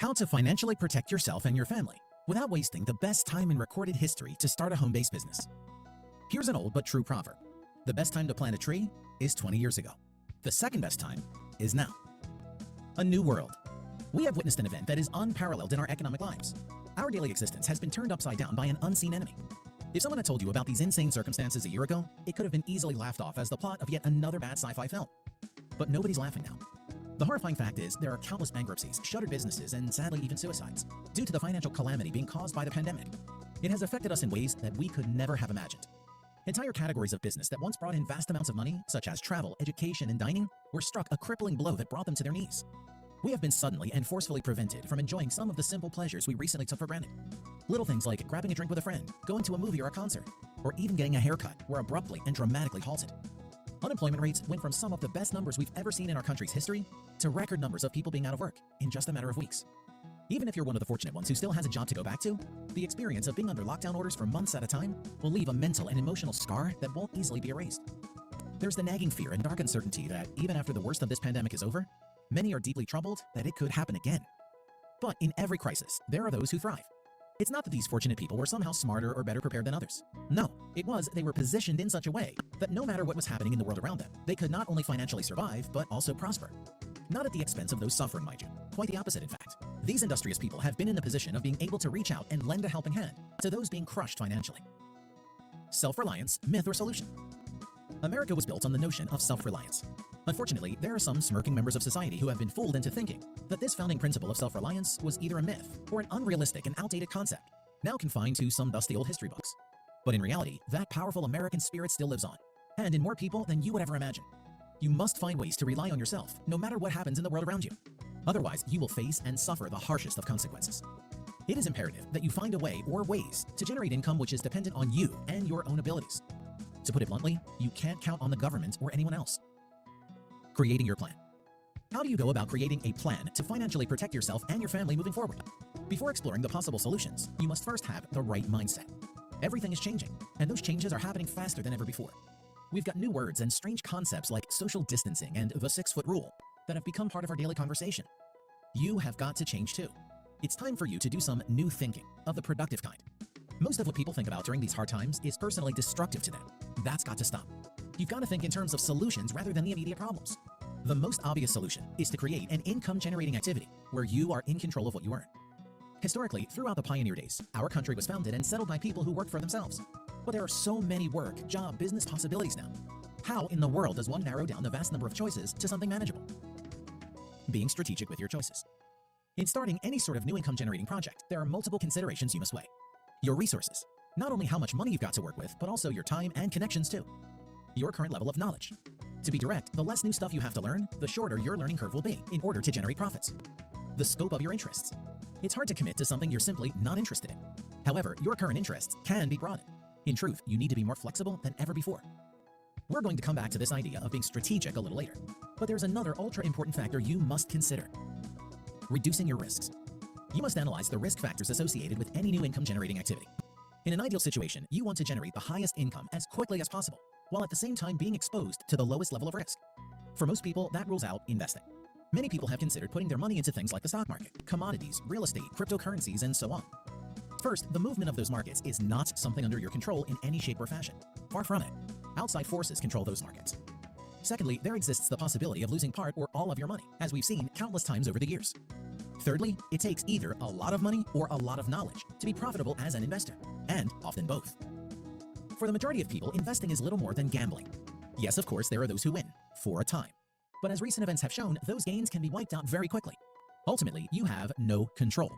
How to financially protect yourself and your family without wasting the best time in recorded history to start a home-based business. Here's an old but true proverb. The best time to plant a tree is 20 years ago. The second best time is now. A new world. We have witnessed an event that is unparalleled in our economic lives. Our daily existence has been turned upside down by an unseen enemy. If someone had told you about these insane circumstances a year ago, it could have been easily laughed off as the plot of yet another bad sci-fi film. But nobody's laughing now. The horrifying fact is there are countless bankruptcies, shuttered businesses, and sadly even suicides due to the financial calamity being caused by the pandemic. It has affected us in ways that we could never have imagined. Entire categories of business that once brought in vast amounts of money, such as travel, education, and dining, were struck a crippling blow that brought them to their knees. We have been suddenly and forcefully prevented from enjoying some of the simple pleasures we recently took for granted. Little things like grabbing a drink with a friend, going to a movie or a concert, or even getting a haircut were abruptly and dramatically halted. Unemployment rates went from some of the best numbers we've ever seen in our country's history to record numbers of people being out of work in just a matter of weeks. Even if you're one of the fortunate ones who still has a job to go back to, the experience of being under lockdown orders for months at a time will leave a mental and emotional scar that won't easily be erased. There's the nagging fear and dark uncertainty that even after the worst of this pandemic is over, many are deeply troubled that it could happen again. But in every crisis, there are those who thrive. It's not that these fortunate people were somehow smarter or better prepared than others. No, it was they were positioned in such a way that no matter what was happening in the world around them, they could not only financially survive, but also prosper. Not at the expense of those suffering, mind you. Quite the opposite, in fact. These industrious people have been in the position of being able to reach out and lend a helping hand to those being crushed financially. Self-reliance, myth or solution? America was built on the notion of self-reliance. Unfortunately, there are some smirking members of society who have been fooled into thinking that this founding principle of self-reliance was either a myth or an unrealistic and outdated concept, now confined to some dusty old history books. But in reality, that powerful American spirit still lives on, and in more people than you would ever imagine. You must find ways to rely on yourself, no matter what happens in the world around you. Otherwise, you will face and suffer the harshest of consequences. It is imperative that you find a way or ways to generate income which is dependent on you and your own abilities. To put it bluntly, you can't count on the government or anyone else. Creating your plan. How do you go about creating a plan to financially protect yourself and your family moving forward? Before exploring the possible solutions, you must first have the right mindset. Everything is changing, and those changes are happening faster than ever before. We've got new words and strange concepts like social distancing and the 6-foot rule that have become part of our daily conversation. You have got to change too. It's time for you to do some new thinking of the productive kind. Most of what people think about during these hard times is personally destructive to them. That's got to stop. You've got to think in terms of solutions rather than the immediate problems. The most obvious solution is to create an income-generating activity where you are in control of what you earn. Historically, throughout the pioneer days, our country was founded and settled by people who worked for themselves. But there are so many work, job, business possibilities now. How in the world does one narrow down the vast number of choices to something manageable? Being strategic with your choices. In starting any sort of new income-generating project, there are multiple considerations you must weigh. Your resources. Not only how much money you've got to work with, but also your time and connections too. Your current level of knowledge. To be direct, the less new stuff you have to learn, the shorter your learning curve will be in order to generate profits. The scope of your interests. It's hard to commit to something you're simply not interested in. However, your current interests can be broadened. In truth, you need to be more flexible than ever before. We're going to come back to this idea of being strategic a little later, but there's another ultra-important factor you must consider. Reducing your risks. You must analyze the risk factors associated with any new income-generating activity. In an ideal situation, you want to generate the highest income as quickly as possible, while at the same time being exposed to the lowest level of risk. For most people, that rules out investing. Many people have considered putting their money into things like the stock market, commodities, real estate, cryptocurrencies, and so on. First, the movement of those markets is not something under your control in any shape or fashion. Far from it. Outside forces control those markets. Secondly, there exists the possibility of losing part or all of your money, as we've seen countless times over the years. Thirdly, it takes either a lot of money or a lot of knowledge to be profitable as an investor, and often both. For the majority of people, investing is little more than gambling. Yes, of course, there are those who win, for a time. But as recent events have shown, those gains can be wiped out very quickly. Ultimately, you have no control.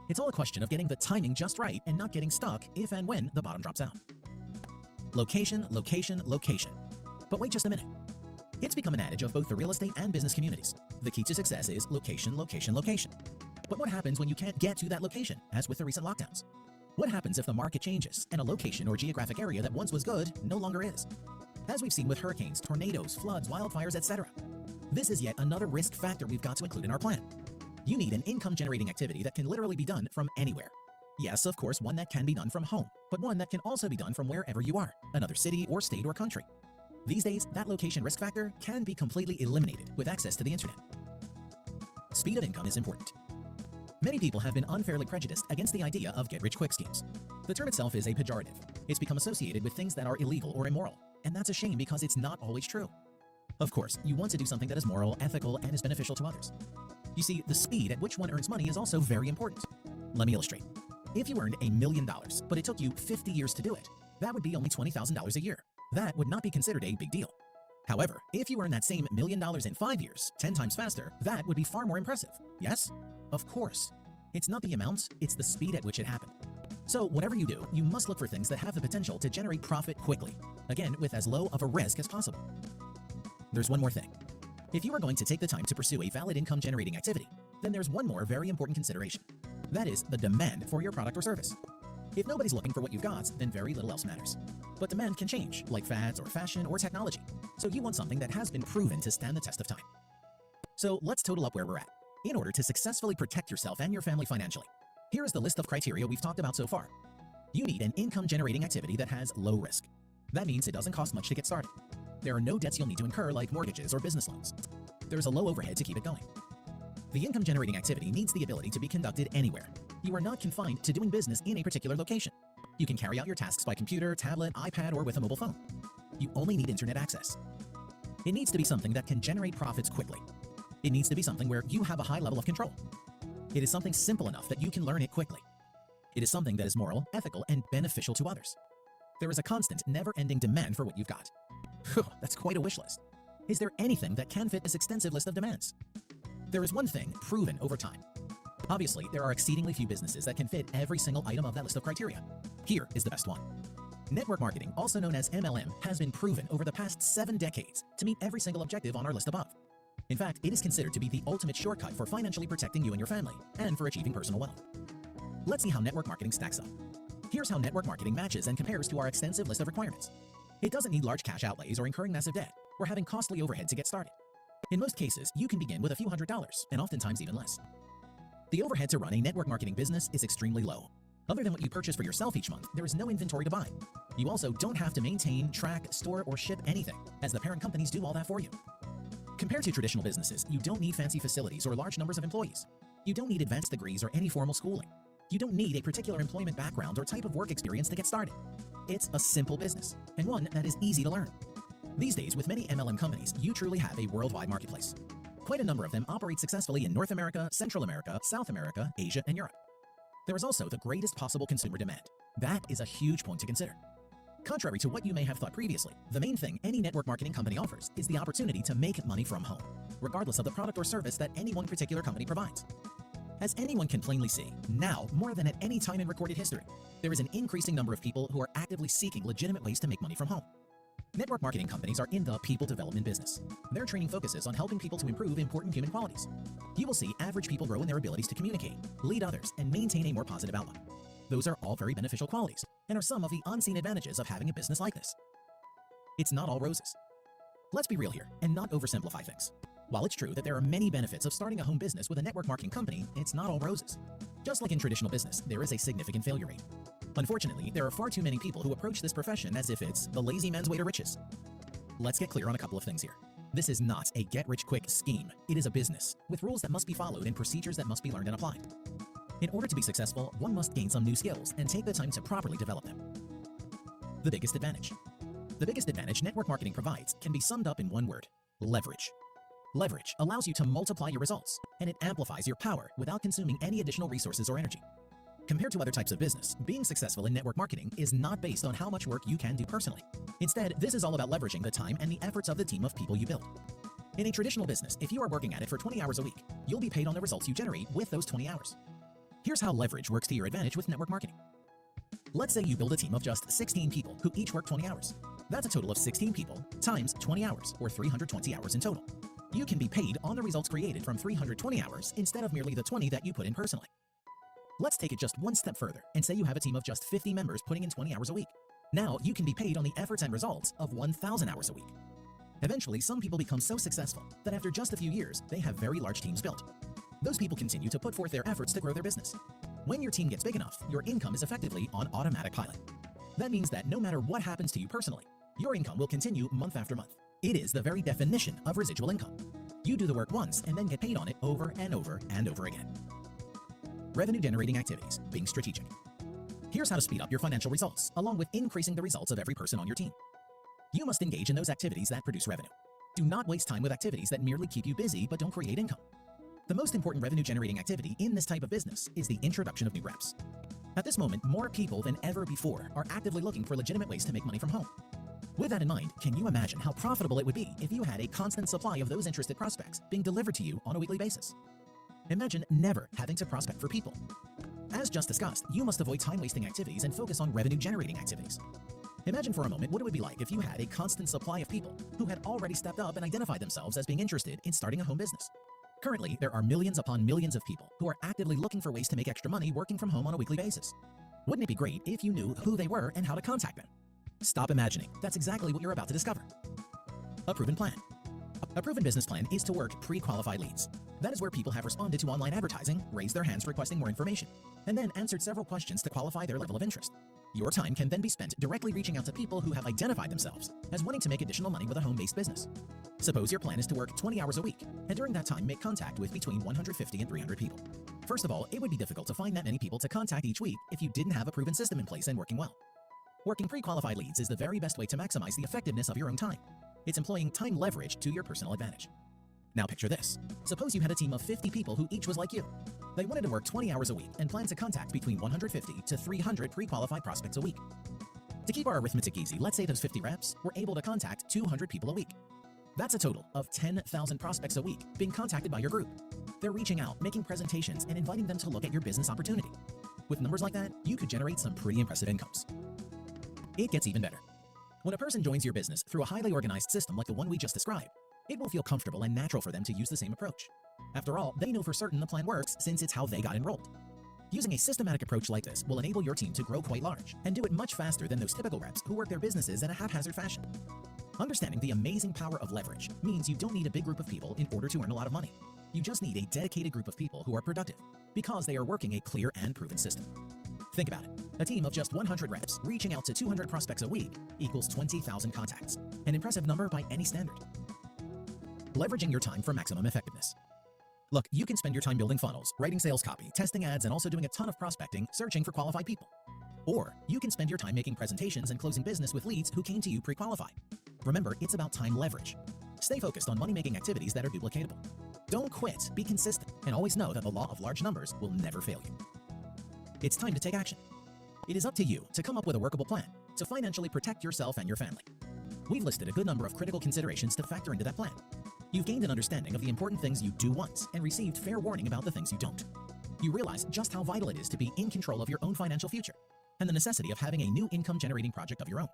It's all a question of getting the timing just right and not getting stuck if and when the bottom drops out. Location, location, location. But wait just a minute. It's become an adage of both the real estate and business communities. The key to success is location, location, location. But what happens when you can't get to that location, as with the recent lockdowns? What happens if the market changes and a location or geographic area that once was good no longer is? As we've seen with hurricanes, tornadoes, floods, wildfires, etc. This is yet another risk factor we've got to include in our plan. You need an income-generating activity that can literally be done from anywhere. Yes, of course, one that can be done from home, but one that can also be done from wherever you are, another city or state or country. These days, that location risk factor can be completely eliminated with access to the internet. Speed of income is important. Many people have been unfairly prejudiced against the idea of get-rich-quick schemes. The term itself is a pejorative. It's become associated with things that are illegal or immoral, and that's a shame because it's not always true. Of course, you want to do something that is moral, ethical, and is beneficial to others. You see, the speed at which one earns money is also very important. Let me illustrate. If you earned $1 million, but it took you 50 years to do it, that would be only $20,000 a year. That would not be considered a big deal. However, if you earn that same $1 million in 5 years, 10 times faster, that would be far more impressive. Yes? Of course. It's not the amount, it's the speed at which it happened. So whatever you do, you must look for things that have the potential to generate profit quickly. Again, with as low of a risk as possible. There's one more thing. If you are going to take the time to pursue a valid income-generating activity, then there's one more very important consideration. That is the demand for your product or service. If nobody's looking for what you've got, then very little else matters. But demand can change, like fads or fashion or technology. So you want something that has been proven to stand the test of time. So let's total up where we're at. In order to successfully protect yourself and your family financially, here is the list of criteria we've talked about so far. You need an income-generating activity that has low risk. That means it doesn't cost much to get started. There are no debts you'll need to incur like mortgages or business loans. There's a low overhead to keep it going. The income-generating activity needs the ability to be conducted anywhere. You are not confined to doing business in a particular location. You can carry out your tasks by computer, tablet, iPad, or with a mobile phone. You only need internet access. It needs to be something that can generate profits quickly. It needs to be something where you have a high level of control. It is something simple enough that you can learn it quickly. It is something that is moral, ethical, and beneficial to others. There is a constant, never-ending demand for what you've got. Phew, that's quite a wish list. Is there anything that can fit this extensive list of demands? There is one thing proven over time. Obviously, there are exceedingly few businesses that can fit every single item of that list of criteria. Here is the best one. Network marketing, also known as MLM, has been proven over the past 7 decades to meet every single objective on our list above. In fact, it is considered to be the ultimate shortcut for financially protecting you and your family, and for achieving personal wealth. Let's see how network marketing stacks up. Here's how network marketing matches and compares to our extensive list of requirements. It doesn't need large cash outlays or incurring massive debt, or having costly overhead to get started. In most cases, you can begin with a few $100s, and oftentimes even less. The overhead to run a network marketing business is extremely low. Other than what you purchase for yourself each month, there is no inventory to buy. You also don't have to maintain, track, store, or ship anything, as the parent companies do all that for you. Compared to traditional businesses, you don't need fancy facilities or large numbers of employees. You don't need advanced degrees or any formal schooling. You don't need a particular employment background or type of work experience to get started. It's a simple business, and one that is easy to learn. These days, with many MLM companies, you truly have a worldwide marketplace. Quite a number of them operate successfully in North America, Central America, South America, Asia, and Europe. There is also the greatest possible consumer demand. That is a huge point to consider. Contrary to what you may have thought previously, the main thing any network marketing company offers is the opportunity to make money from home, regardless of the product or service that any one particular company provides. As anyone can plainly see, now, more than at any time in recorded history, there is an increasing number of people who are actively seeking legitimate ways to make money from home. Network marketing companies are in the people development business. Their training focuses on helping people to improve important human qualities. You will see average people grow in their abilities to communicate, lead others, and maintain a more positive outlook. Those are all very beneficial qualities, and are some of the unseen advantages of having a business like this. It's not all roses. Let's be real here, and not oversimplify things. While it's true that there are many benefits of starting a home business with a network marketing company, it's not all roses. Just like in traditional business, there is a significant failure rate. Unfortunately, there are far too many people who approach this profession as if it's the lazy man's way to riches. Let's get clear on a couple of things here. This is not a get-rich-quick scheme. It is a business, with rules that must be followed and procedures that must be learned and applied. In order to be successful, one must gain some new skills and take the time to properly develop them. The biggest advantage. The biggest advantage network marketing provides can be summed up in one word: leverage. Leverage allows you to multiply your results, and it amplifies your power without consuming any additional resources or energy. Compared to other types of business, being successful in network marketing is not based on how much work you can do personally. Instead, this is all about leveraging the time and the efforts of the team of people you build. In a traditional business, if you are working at it for 20 hours a week, you'll be paid on the results you generate with those 20 hours. Here's how leverage works to your advantage with network marketing. Let's say you build a team of just 16 people who each work 20 hours. That's a total of 16 people times 20 hours, or 320 hours in total. You can be paid on the results created from 320 hours instead of merely the 20 that you put in personally. Let's take it just one step further and say you have a team of just 50 members putting in 20 hours a week. Now you can be paid on the efforts and results of 1,000 hours a week. Eventually, some people become so successful that after just a few years, they have very large teams built. Those people continue to put forth their efforts to grow their business. When your team gets big enough, your income is effectively on automatic pilot. That means that no matter what happens to you personally, your income will continue month after month. It is the very definition of residual income. You do the work once and then get paid on it over and over and over again. Revenue-generating activities, being strategic. Here's how to speed up your financial results, along with increasing the results of every person on your team. You must engage in those activities that produce revenue. Do not waste time with activities that merely keep you busy but don't create income. The most important revenue-generating activity in this type of business is the introduction of new reps. At this moment, more people than ever before are actively looking for legitimate ways to make money from home. With that in mind, can you imagine how profitable it would be if you had a constant supply of those interested prospects being delivered to you on a weekly basis? Imagine never having to prospect for people. As just discussed, you must avoid time-wasting activities and focus on revenue-generating activities. Imagine for a moment what it would be like if you had a constant supply of people who had already stepped up and identified themselves as being interested in starting a home business. Currently, there are millions upon millions of people who are actively looking for ways to make extra money working from home on a weekly basis. Wouldn't it be great if you knew who they were and how to contact them? Stop imagining. That's exactly what you're about to discover. A proven plan. A proven business plan is to work pre-qualified leads. That is where people have responded to online advertising, raised their hands requesting more information, and then answered several questions to qualify their level of interest. Your time can then be spent directly reaching out to people who have identified themselves as wanting to make additional money with a home-based business. Suppose your plan is to work 20 hours a week, and during that time make contact with between 150 and 300 people. First of all, it would be difficult to find that many people to contact each week if you didn't have a proven system in place and working well. Working pre-qualified leads is the very best way to maximize the effectiveness of your own time. It's employing time leverage to your personal advantage. Now picture this. Suppose you had a team of 50 people who each was like you. They wanted to work 20 hours a week and plan to contact between 150 to 300 pre-qualified prospects a week. To keep our arithmetic easy, let's say those 50 reps were able to contact 200 people a week. That's a total of 10,000 prospects a week being contacted by your group. They're reaching out, making presentations, and inviting them to look at your business opportunity. With numbers like that, you could generate some pretty impressive incomes. It gets even better. When a person joins your business through a highly organized system like the one we just described, it will feel comfortable and natural for them to use the same approach. After all, they know for certain the plan works since it's how they got enrolled. Using a systematic approach like this will enable your team to grow quite large and do it much faster than those typical reps who work their businesses in a haphazard fashion. Understanding the amazing power of leverage means you don't need a big group of people in order to earn a lot of money. You just need a dedicated group of people who are productive because they are working a clear and proven system. Think about it. A team of just 100 reps reaching out to 200 prospects a week equals 20,000 contacts, an impressive number by any standard. Leveraging your time for maximum effectiveness. Look, you can spend your time building funnels, writing sales copy, testing ads, and also doing a ton of prospecting, searching for qualified people. Or you can spend your time making presentations and closing business with leads who came to you pre-qualified. Remember, it's about time leverage. Stay focused on money-making activities that are duplicatable. Don't quit, be consistent, and always know that the law of large numbers will never fail you. It's time to take action. It is up to you to come up with a workable plan to financially protect yourself and your family. We've listed a good number of critical considerations to factor into that plan. You've gained an understanding of the important things you do want and received fair warning about the things you don't. You realize just how vital it is to be in control of your own financial future and the necessity of having a new income-generating project of your own.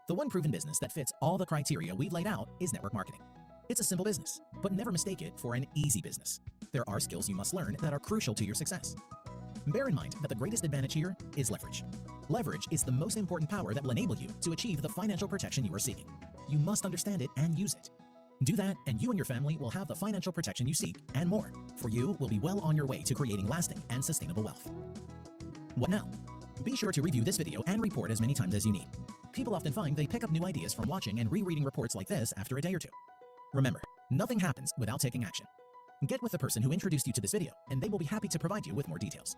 The one proven business that fits all the criteria we've laid out is network marketing. It's a simple business, but never mistake it for an easy business. There are skills you must learn that are crucial to your success. Bear in mind that the greatest advantage here is leverage. Leverage is the most important power that will enable you to achieve the financial protection you are seeking. You must understand it and use it. Do that, and you and your family will have the financial protection you seek and more, for you will be well on your way to creating lasting and sustainable wealth. What now? Be sure to review this video and report as many times as you need. People often find they pick up new ideas from watching and rereading reports like this after a day or two. Remember, nothing happens without taking action. Get with the person who introduced you to this video, and they will be happy to provide you with more details.